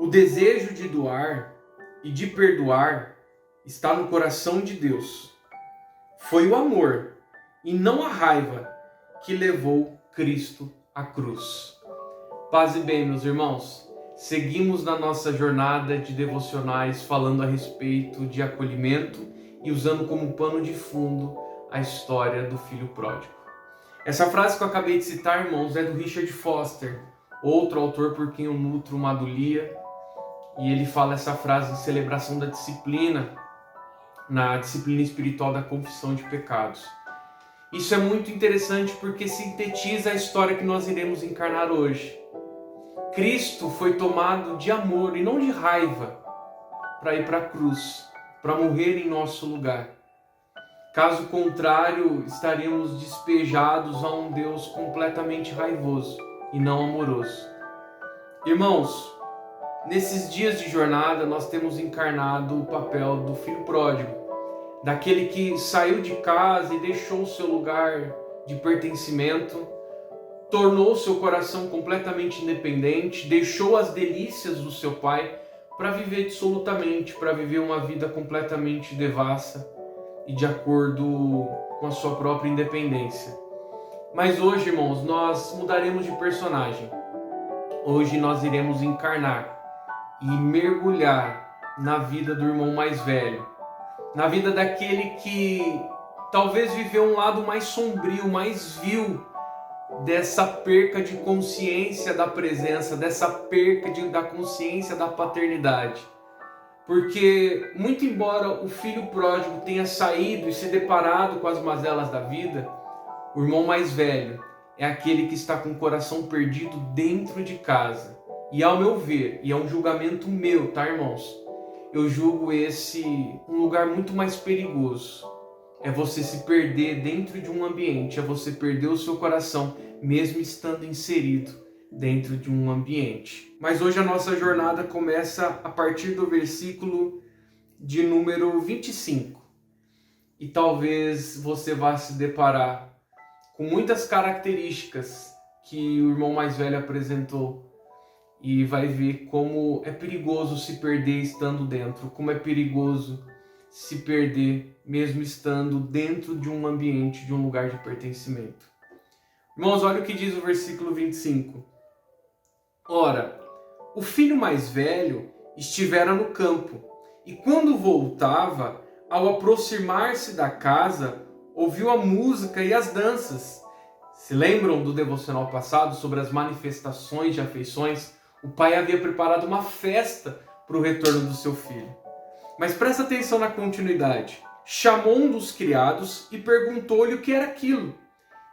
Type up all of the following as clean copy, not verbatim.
O desejo de doar e de perdoar está no coração de Deus. Foi o amor e não a raiva que levou Cristo à cruz. Paz e bem, meus irmãos. Seguimos na nossa jornada de devocionais falando a respeito de acolhimento e usando como pano de fundo a história do filho pródigo. Essa frase que eu acabei de citar, irmãos, é do Richard Foster, outro autor por quem eu nutro uma adulia, e ele fala essa frase em celebração da disciplina, na disciplina espiritual da confissão de pecados. Isso é muito interessante porque sintetiza a história que nós iremos encarnar hoje. Cristo foi tomado de amor e não de raiva para ir para a cruz, para morrer em nosso lugar. Caso contrário, estaríamos despejados a um Deus completamente raivoso e não amoroso. Irmãos, nesses dias de jornada nós temos encarnado o papel do filho pródigo, daquele que saiu de casa e deixou o seu lugar de pertencimento, tornou seu coração completamente independente, deixou as delícias do seu pai para viver dissolutamente, para viver uma vida completamente devassa e de acordo com a sua própria independência. Mas hoje, irmãos, nós mudaremos de personagem. Hoje nós iremos encarnar e mergulhar na vida do irmão mais velho, na vida daquele que talvez viveu um lado mais sombrio, mais vil dessa perca de consciência da presença, dessa perca da consciência da paternidade. Porque, muito embora o filho pródigo tenha saído e se deparado com as mazelas da vida, o irmão mais velho é aquele que está com o coração perdido dentro de casa. E ao meu ver, e é um julgamento meu, tá, irmãos? Eu julgo esse um lugar muito mais perigoso. É você se perder dentro de um ambiente, é você perder o seu coração, mesmo estando inserido dentro de um ambiente. Mas hoje a nossa jornada começa a partir do versículo de número 25. E talvez você vá se deparar com muitas características que o irmão mais velho apresentou e vai ver como é perigoso se perder estando dentro, como é perigoso se perder mesmo estando dentro de um ambiente, de um lugar de pertencimento. Irmãos, olha o que diz o versículo 25. Ora, o filho mais velho estivera no campo, e quando voltava, ao aproximar-se da casa, ouviu a música e as danças. Se lembram do devocional passado sobre as manifestações de afeições? O pai havia preparado uma festa para o retorno do seu filho. Mas presta atenção na continuidade. Chamou um dos criados e perguntou-lhe o que era aquilo.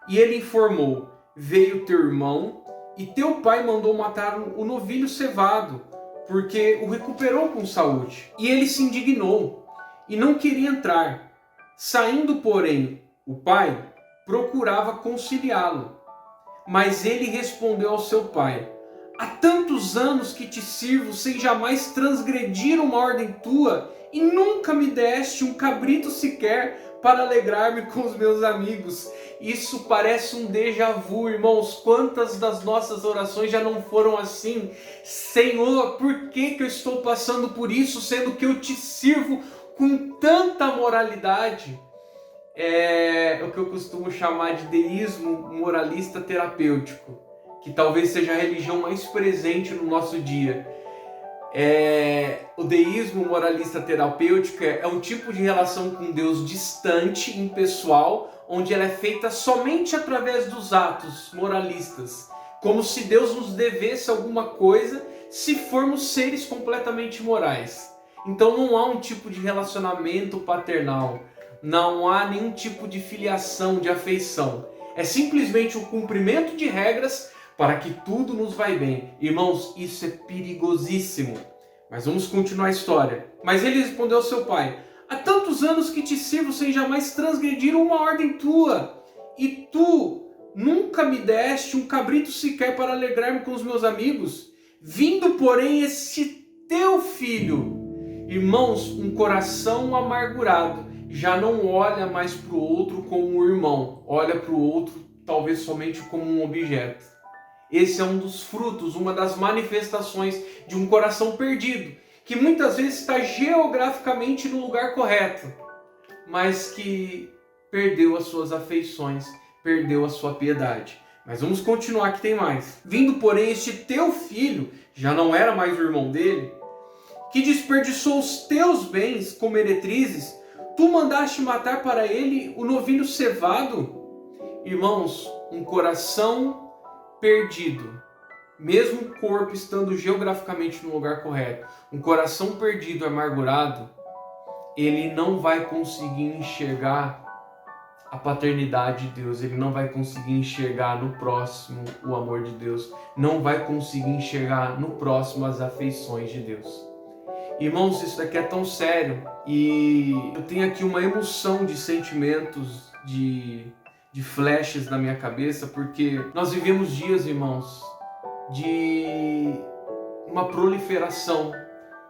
E ele informou: veio teu irmão e teu pai mandou matar o novilho cevado, porque o recuperou com saúde. E ele se indignou e não queria entrar. Saindo, porém, o pai procurava conciliá-lo. Mas ele respondeu ao seu pai: há tantos anos que te sirvo sem jamais transgredir uma ordem tua, e nunca me deste um cabrito sequer para alegrar-me com os meus amigos. Isso parece um déjà vu, irmãos. Quantas das nossas orações já não foram assim? Senhor, por que eu estou passando por isso, sendo que eu te sirvo com tanta moralidade? É o que eu costumo chamar de deísmo moralista terapêutico, que talvez seja a religião mais presente no nosso dia. O deísmo moralista terapêutico é um tipo de relação com Deus distante, impessoal, onde ela é feita somente através dos atos moralistas, como se Deus nos devesse alguma coisa se formos seres completamente morais. Então não há um tipo de relacionamento paternal, não há nenhum tipo de filiação, de afeição. É simplesmente o cumprimento de regras para que tudo nos vai bem. Irmãos, isso é perigosíssimo. Mas vamos continuar a história. Mas ele respondeu ao seu pai: há tantos anos que te sirvo sem jamais transgredir uma ordem tua, e tu nunca me deste um cabrito sequer para alegrar-me com os meus amigos. Vindo, porém, esse teu filho. Irmãos, um coração amargurado já não olha mais para o outro como um irmão, olha para o outro talvez somente como um objeto. Esse é um dos frutos, uma das manifestações de um coração perdido, que muitas vezes está geograficamente no lugar correto, mas que perdeu as suas afeições, perdeu a sua piedade. Mas vamos continuar que tem mais. Vindo, porém, este teu filho, já não era mais o irmão dele, que desperdiçou os teus bens com meretrizes, tu mandaste matar para ele o novilho cevado? Irmãos, um coração perdido, mesmo o corpo estando geograficamente no lugar correto, um coração perdido, amargurado, ele não vai conseguir enxergar a paternidade de Deus, ele não vai conseguir enxergar no próximo o amor de Deus, não vai conseguir enxergar no próximo as afeições de Deus. Irmãos, isso daqui é tão sério e eu tenho aqui uma emoção de sentimentos, de flashes na minha cabeça, porque nós vivemos dias, irmãos, de uma proliferação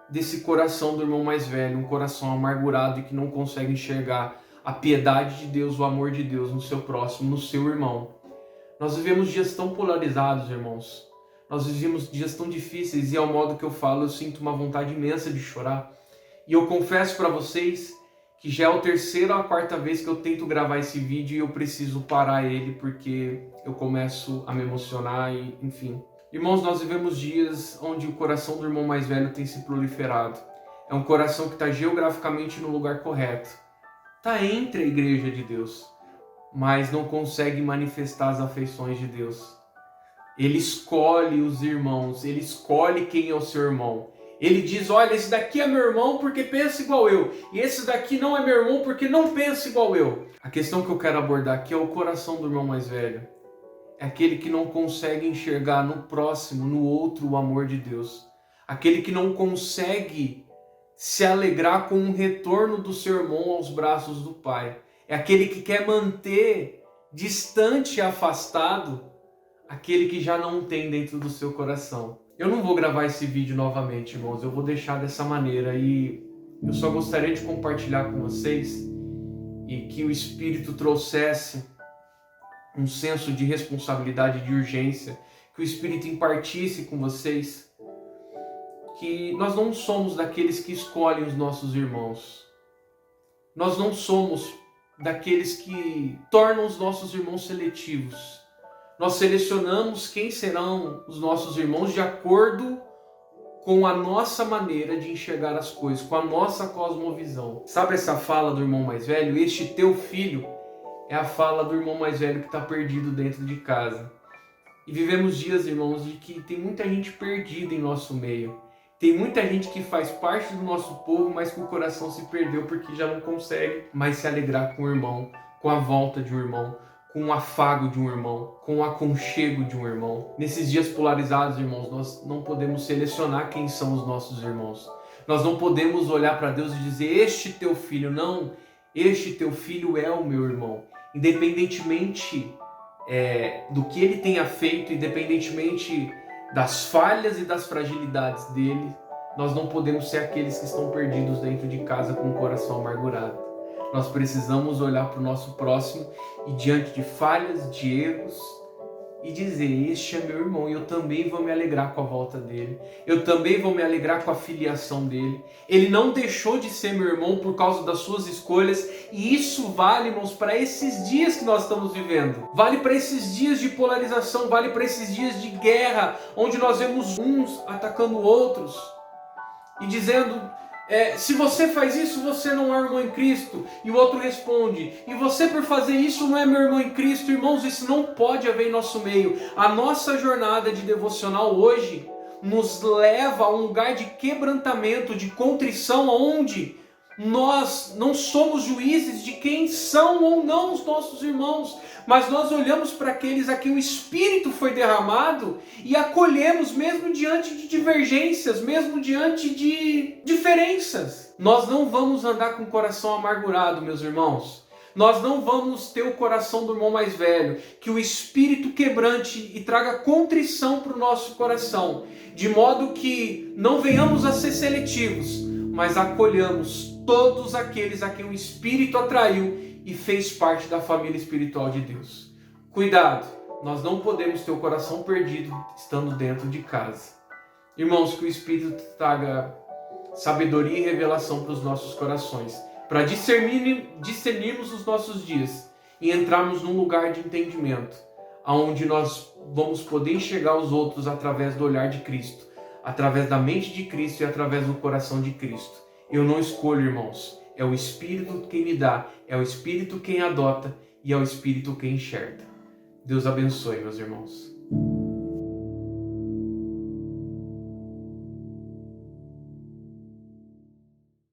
desse coração do irmão mais velho, um coração amargurado e que não consegue enxergar a piedade de Deus, o amor de Deus no seu próximo, no seu irmão. Nós vivemos dias tão polarizados, irmãos. Nós vivemos dias tão difíceis e ao modo que eu falo, eu sinto uma vontade imensa de chorar. E eu confesso para vocês que já é a terceira ou a quarta vez que eu tento gravar esse vídeo e eu preciso parar ele porque eu começo a me emocionar e enfim. Irmãos, nós vivemos dias onde o coração do irmão mais velho tem se proliferado. É um coração que está geograficamente no lugar correto. Está entre a igreja de Deus, mas não consegue manifestar as afeições de Deus. Ele escolhe os irmãos, ele escolhe quem é o seu irmão. Ele diz, olha, esse daqui é meu irmão porque pensa igual eu. E esse daqui não é meu irmão porque não pensa igual eu. A questão que eu quero abordar aqui é o coração do irmão mais velho. É aquele que não consegue enxergar no próximo, no outro, o amor de Deus. Aquele que não consegue se alegrar com um retorno do seu irmão aos braços do Pai. É aquele que quer manter distante e afastado aquele que já não tem dentro do seu coração. Eu não vou gravar esse vídeo novamente, irmãos. Eu vou deixar dessa maneira e eu só gostaria de compartilhar com vocês e que o Espírito trouxesse um senso de responsabilidade, de urgência, que o Espírito impartisse com vocês que nós não somos daqueles que escolhem os nossos irmãos. Nós não somos daqueles que tornam os nossos irmãos seletivos. Nós selecionamos quem serão os nossos irmãos de acordo com a nossa maneira de enxergar as coisas, com a nossa cosmovisão. Sabe essa fala do irmão mais velho? Este teu filho é a fala do irmão mais velho que está perdido dentro de casa. E vivemos dias, irmãos, de que tem muita gente perdida em nosso meio. Tem muita gente que faz parte do nosso povo, mas que o coração se perdeu porque já não consegue mais se alegrar com o irmão, com a volta de um irmão, com o afago de um irmão, com o aconchego de um irmão. Nesses dias polarizados, irmãos, nós não podemos selecionar quem são os nossos irmãos. Nós não podemos olhar para Deus e dizer, este teu filho, não, este teu filho é o meu irmão. Independentemente do que ele tenha feito, independentemente das falhas e das fragilidades dele, nós não podemos ser aqueles que estão perdidos dentro de casa com o coração amargurado. Nós precisamos olhar para o nosso próximo e diante de falhas, de erros, e dizer, este é meu irmão e eu também vou me alegrar com a volta dele. Eu também vou me alegrar com a filiação dele. Ele não deixou de ser meu irmão por causa das suas escolhas. E isso vale, irmãos, para esses dias que nós estamos vivendo. Vale para esses dias de polarização, vale para esses dias de guerra, onde nós vemos uns atacando outros e dizendo... se você faz isso, você não é irmão em Cristo. E o outro responde, e você por fazer isso não é meu irmão em Cristo. Irmãos, isso não pode haver em nosso meio. A nossa jornada de devocional hoje nos leva a um lugar de quebrantamento, de contrição, onde nós não somos juízes de quem são ou não os nossos irmãos, mas nós olhamos para aqueles a quem o Espírito foi derramado e acolhemos mesmo diante de divergências, mesmo diante de diferenças. Nós não vamos andar com o coração amargurado, meus irmãos. Nós não vamos ter o coração do irmão mais velho, que o Espírito quebrante e traga contrição para o nosso coração, de modo que não venhamos a ser seletivos, mas acolhamos todos aqueles a quem o Espírito atraiu e fez parte da família espiritual de Deus. Cuidado, nós não podemos ter o coração perdido estando dentro de casa. Irmãos, que o Espírito traga sabedoria e revelação para os nossos corações, para discernirmos os nossos dias e entrarmos num lugar de entendimento, onde nós vamos poder enxergar os outros através do olhar de Cristo, através da mente de Cristo e através do coração de Cristo. Eu não escolho, irmãos, é o Espírito quem me dá, é o Espírito quem adota e é o Espírito quem enxerga. Deus abençoe, meus irmãos.